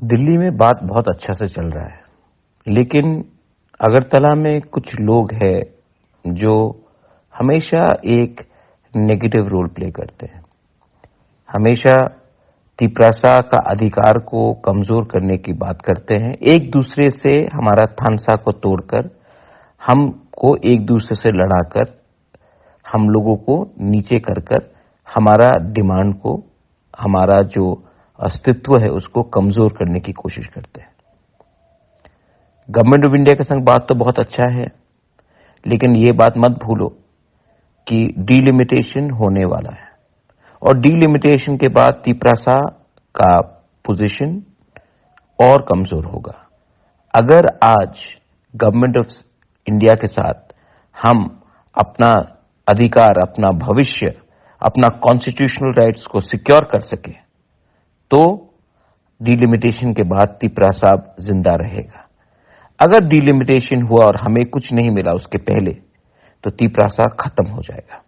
दिल्ली में बात बहुत अच्छा से चल रहा है, लेकिन अगरतला में कुछ लोग हैं जो हमेशा एक नेगेटिव रोल प्ले करते हैं। हमेशा तिपरासा का अधिकार को कमजोर करने की बात करते हैं। एक दूसरे से हमारा थानसा को तोड़कर, हमको एक दूसरे से लड़ाकर, हम लोगों को नीचे कर हमारा डिमांड को, हमारा जो अस्तित्व है उसको कमजोर करने की कोशिश करते हैं। गवर्नमेंट ऑफ इंडिया के संग बात तो बहुत अच्छा है, लेकिन ये बात मत भूलो कि डीलिमिटेशन होने वाला है और डीलिमिटेशन के बाद तिपरासा का पोजीशन और कमजोर होगा। अगर आज गवर्नमेंट ऑफ इंडिया के साथ हम अपना अधिकार, अपना भविष्य, अपना कॉन्स्टिट्यूशनल राइट्स को सिक्योर कर सके तो डीलिमिटेशन के बाद तिपरासा जिंदा रहेगा। अगर डीलिमिटेशन हुआ और हमें कुछ नहीं मिला उसके पहले, तो तिपरासा खत्म हो जाएगा।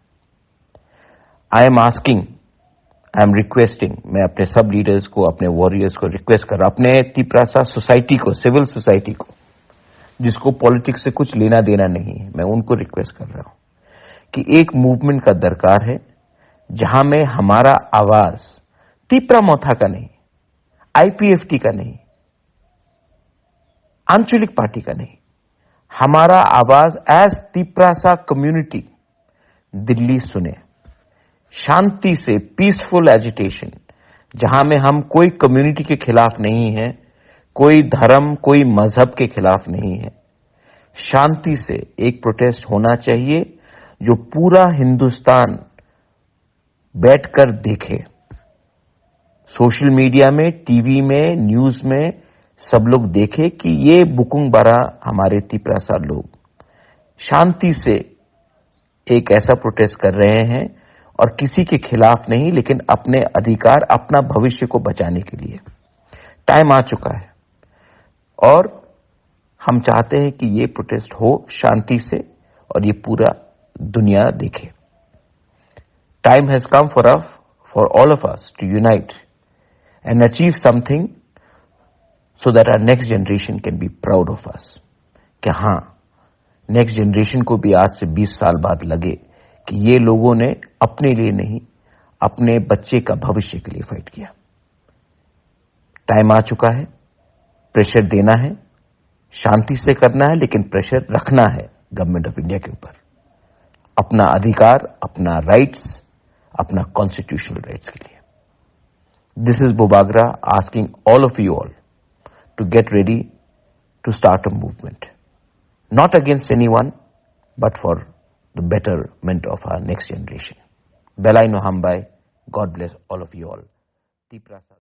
I am asking, I am requesting, मैं अपने सब लीडर्स को, अपने वॉरियर्स को रिक्वेस्ट कर रहा हूं, अपने तिपरासा सोसाइटी को, सिविल सोसाइटी को, जिसको पॉलिटिक्स से कुछ लेना देना नहीं है, मैं उनको रिक्वेस्ट कर रहा हूं कि एक मूवमेंट का दरकार है जहां में हमारा आवाज तिपरामोथा का नहीं, आईपीएफटी का नहीं, आंचलिक पार्टी का नहीं, हमारा आवाज एज तिपरासा कम्युनिटी दिल्ली सुने। शांति से पीसफुल एजिटेशन, जहां में हम कोई कम्युनिटी के खिलाफ नहीं है, कोई धर्म, कोई मजहब के खिलाफ नहीं है। शांति से एक प्रोटेस्ट होना चाहिए जो पूरा हिंदुस्तान बैठकर देखे। सोशल मीडिया में, टीवी में, न्यूज में सब लोग देखे कि ये बुकुंग बारा हमारे तिपरासा लोग शांति से एक ऐसा प्रोटेस्ट कर रहे हैं और किसी के खिलाफ नहीं, लेकिन अपने अधिकार, अपना भविष्य को बचाने के लिए। टाइम आ चुका है और हम चाहते हैं कि ये प्रोटेस्ट हो शांति से और ये पूरा दुनिया देखे। Time has come for all of us to unite and achieve something so that our next generation can be proud of us. कि हाँ, नेक्स्ट जनरेशन को भी आज से 20 साल बाद लगे कि ये लोगों ने अपने लिए नहीं, अपने बच्चे का भविष्य के लिए फाइट किया। टाइम आ चुका है, प्रेशर देना है, शांति से करना है, लेकिन प्रेशर रखना है गवर्नमेंट ऑफ इंडिया के ऊपर, अपना अधिकार, अपना राइट्स, अपना कॉन्स्टिट्यूशनल राइट्स के लिए। This is Bobagra asking all of you all to get ready to start a movement. Not against anyone, but for the betterment of our next generation. Belai no Hambai. God bless all of you all. Tiprasa.